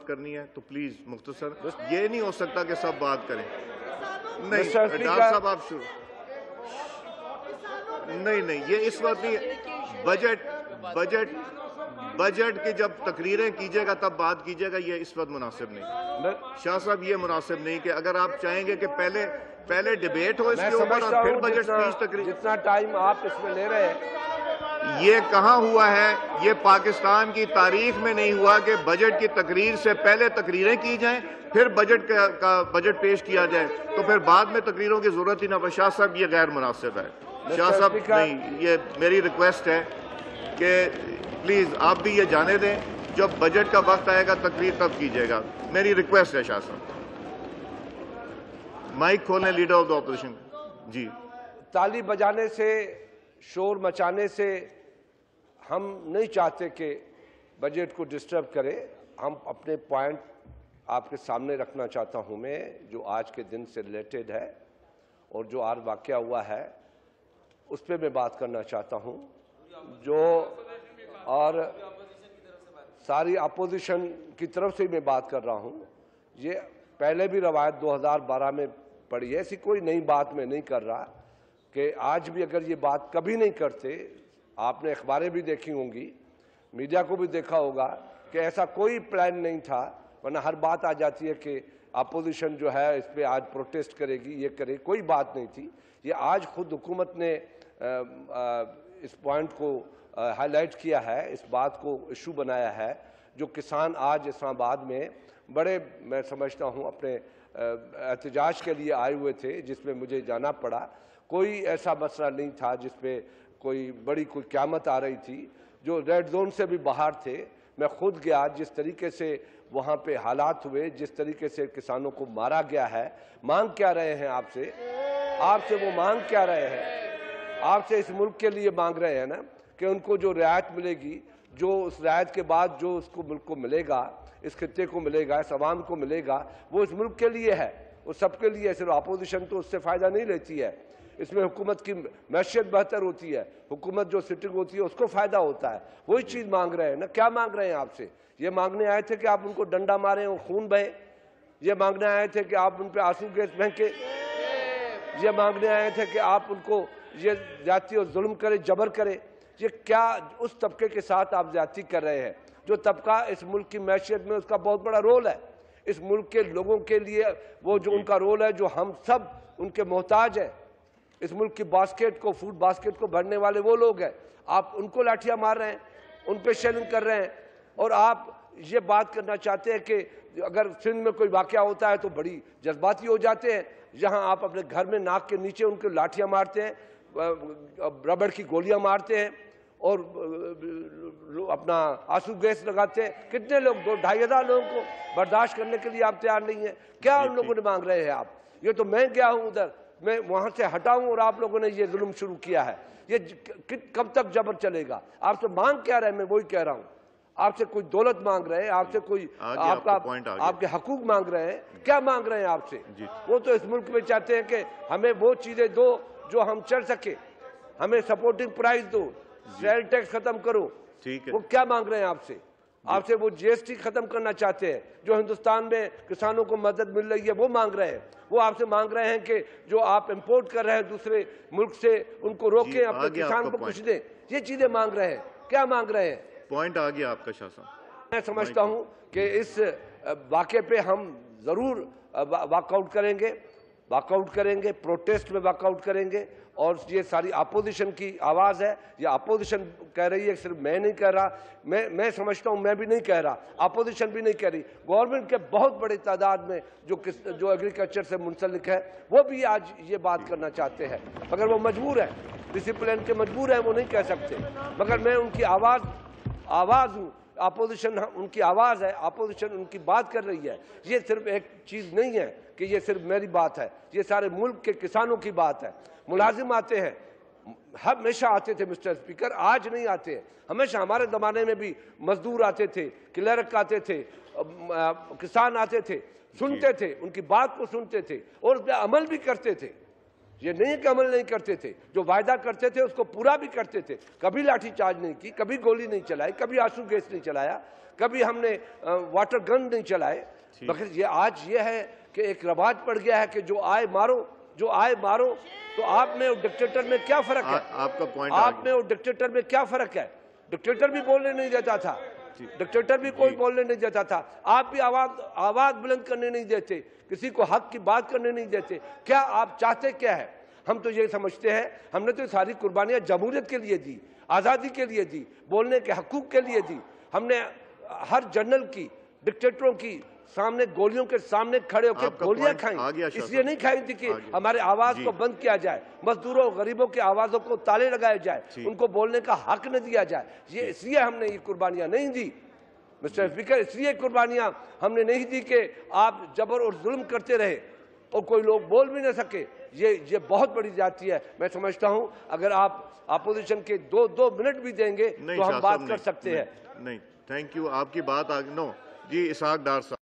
करनी है तो प्लीज मुख्तसर, ये नहीं हो सकता कि सब बात करें। नहीं डॉक्टर साहब आप शुरू, नहीं ये इस वक्त नहीं, बजट की जब तकरीरें कीजिएगा तब बात कीजिएगा, ये इस वक्त मुनासिब नहीं। शाह साहब ये मुनासिब नहीं कि अगर आप चाहेंगे कि पहले डिबेट हो इसके ऊपर और फिर बजट स्पीच तकरीर, जितना टाइम आप इसमें ले रहे हैं, ये कहाँ हुआ है? ये पाकिस्तान की तारीख में नहीं हुआ कि बजट की तकरीर से पहले तकरीरें की जाएं फिर बजट पेश किया जाए, तो फिर बाद में तकरीरों की जरूरत ही ना पड़े। शाह साहब ये गैर मुनासिब है। शाह साहब नहीं, ये मेरी रिक्वेस्ट है कि प्लीज आप भी ये जाने दें, जब बजट का वक्त आएगा तकरीर तब कीजिएगा, मेरी रिक्वेस्ट है। शाह साहब माइक खोलें, लीडर ऑफ द ऑपोजिशन जी। ताली बजाने से, शोर मचाने से हम नहीं चाहते कि बजट को डिस्टर्ब करें। हम अपने पॉइंट आपके सामने रखना चाहता हूं मैं, जो आज के दिन से रिलेटेड है और जो आज वाकया हुआ है उस पर मैं बात करना चाहता हूं, जो और सारी अपोजिशन की तरफ से मैं बात कर रहा हूं। ये पहले भी रवायत 2012 में पड़ी है, ऐसी कोई नई बात मैं नहीं कर रहा कि आज भी अगर ये बात कभी नहीं करते, आपने अखबारें भी देखी होंगी, मीडिया को भी देखा होगा कि ऐसा कोई प्लान नहीं था, वरना हर बात आ जाती है कि अपोजिशन जो है इस पर आज प्रोटेस्ट करेगी, ये करे, कोई बात नहीं थी। ये आज खुद हुकूमत ने इस पॉइंट को हाईलाइट किया है, इस बात को इशू बनाया है, जो किसान आज इस्लामाबाद में बड़े, मैं समझता हूँ, अपने एहतजाज के लिए आए हुए थे, जिसमें मुझे जाना पड़ा। कोई ऐसा मसला नहीं था जिसपे कोई बड़ी कोई क़यामत आ रही थी, जो रेड जोन से भी बाहर थे। मैं खुद गया, जिस तरीके से वहाँ पे हालात हुए, जिस तरीके से किसानों को मारा गया है। मांग क्या रहे हैं आपसे वो मांग क्या रहे हैं? आपसे इस मुल्क के लिए मांग रहे हैं ना कि उनको जो रियायत मिलेगी, जो उस रियायत के बाद जो उसको मुल्क को मिलेगा, इस खित्ते को मिलेगा, इस अवाम को मिलेगा, वो इस मुल्क के लिए है, वो सबके लिए है। सिर्फ अपोजिशन तो उससे फ़ायदा नहीं लेती है, इसमें हुकूमत की मैशियत बेहतर होती है, हुकूमत जो सिटिंग होती है उसको फ़ायदा होता है। वही चीज़ मांग रहे हैं ना। क्या मांग रहे हैं आपसे? ये मांगने आए थे कि आप उनको डंडा मारें और खून बहे? ये मांगने आए थे कि आप उन पर आंसू गैस फेंके? ये मांगने आए थे कि आप उनको ये ज्यादती और जुल्म करे, जबर करे? ये क्या उस तबके के साथ आप ज्यादती कर रहे हैं, जो तबका इस मुल्क की मैशियत में उसका बहुत बड़ा रोल है, इस मुल्क के लोगों के लिए वो जो उनका रोल है, जो हम सब उनके मोहताज हैं। इस मुल्क की बास्केट को, फूड बास्केट को भरने वाले वो लोग हैं। आप उनको लाठियां मार रहे हैं, उन पे शेलिंग कर रहे हैं, और आप ये बात करना चाहते हैं कि अगर सिंध में कोई वाकया होता है तो बड़ी जज्बाती हो जाते हैं। जहां आप अपने घर में नाक के नीचे उनको लाठियां मारते हैं, रबड़ की गोलियां मारते हैं और अपना आंसू गैस लगाते हैं। कितने लोग, 2-2,500 लोगों को बर्दाश्त करने के लिए आप तैयार नहीं है? क्या उन लोगों ने मांग रहे हैं आप? ये तो मैं गया हूं उधर, मैं वहां से हटाऊं और आप लोगों ने ये जुल्म शुरू किया है। ये कब तक जबर चलेगा? आपसे मांग क्या रहे हैं? मैं वही कह रहा हूं। आपसे कोई दौलत मांग रहे हैं, आपसे कोई आपके हकूक मांग रहे हैं? क्या मांग रहे हैं आपसे? वो तो इस मुल्क में चाहते हैं कि हमें वो चीजें दो जो हम चल सके, हमें सपोर्टिंग प्राइस दो, सेल टैक्स खत्म करो। ठीक है, वो क्या मांग रहे हैं आपसे? आपसे वो जीएसटी खत्म करना चाहते हैं, जो हिंदुस्तान में किसानों को मदद मिल रही है वो मांग रहे हैं। वो आपसे मांग रहे हैं कि जो आप इंपोर्ट कर रहे हैं दूसरे मुल्क से, उनको रोकें, अपने किसान को कुछ दें। ये चीजें मांग रहे हैं। क्या मांग रहे हैं? पॉइंट आ गया आपका शाह साहब। मैं समझता हूं कि इस वाक़े पे हम जरूर वॉकआउट करेंगे, प्रोटेस्ट में वॉकआउट करेंगे। और ये सारी अपोजिशन की आवाज़ है, ये अपोजिशन कह रही है, सिर्फ मैं नहीं कह रहा। मैं समझता हूँ, मैं भी नहीं कह रहा, अपोजिशन भी नहीं कह रही। गवर्नमेंट के बहुत बड़ी तादाद में जो एग्रीकल्चर से मुंसलिक है वो भी आज ये बात करना चाहते हैं, मगर वो मजबूर है, डिसिप्लिन के मजबूर है, वो नहीं कह सकते। मगर मैं उनकी आवाज़ हूँ, अपोजिशन उनकी आवाज़ है, अपोजिशन उनकी बात कर रही है। ये सिर्फ एक चीज़ नहीं है कि ये सिर्फ मेरी बात है, ये सारे मुल्क के किसानों की बात है। मुलाजिम आते हैं, हमेशा आते थे मिस्टर स्पीकर, आज नहीं आते हैं। हमेशा हमारे ज़माने में भी मजदूर आते थे, क्लर्क आते थे, किसान आते थे, सुनते थे, उनकी बात को सुनते थे और उस पर अमल भी करते थे। ये नहीं कि अमल नहीं करते थे, जो वायदा करते थे उसको पूरा भी करते थे। कभी लाठीचार्ज नहीं की, कभी गोली नहीं चलाई, कभी आंसू गैस नहीं चलाया, कभी हमने वाटर गन नहीं चलाए। मगर ये आज ये है कि एक रवाज पड़ गया है कि जो आए मारो, जो आए मारो। तो आप में और डिक्टेटर में क्या फर्क है? आपका पॉइंट, आप में और डिक्टेटर में क्या फर्क है? डिक्टेटर भी बोलने नहीं देता था, डिक्टेटर भी कोई बोलने नहीं देता था। आप भी आवाज बुलंद करने नहीं देते, किसी को हक की बात करने नहीं देते। क्या आप चाहते क्या है? हम तो ये समझते हैं, हमने तो सारी कुर्बानियां जमहूरियत के लिए दी, आज़ादी के लिए दी, बोलने के हकूक के लिए दी। हमने हर जनरल की, डिक्टेटरों की सामने गोलियों के सामने खड़े होकर गोलियां खाई, इसलिए नहीं खाई थी कि हमारे आवाज को बंद किया जाए, मजदूरों गरीबों की आवाजों को ताले लगाए जाए, उनको बोलने का हक न दिया जाए। ये इसलिए हमने ये कुर्बानियां नहीं दी मिस्टर स्पीकर, इसलिए कुर्बानियां हमने नहीं दी कि आप जबर और जुल्म करते रहे और कोई लोग बोल भी न सके। ये बहुत बड़ी जाती है। मैं समझता हूं अगर आप अपोजिशन के दो मिनट भी देंगे तो हम बात कर सकते हैं। नहीं, थैंक यू, आपकी बात नो जी। इसहाक डार साहब।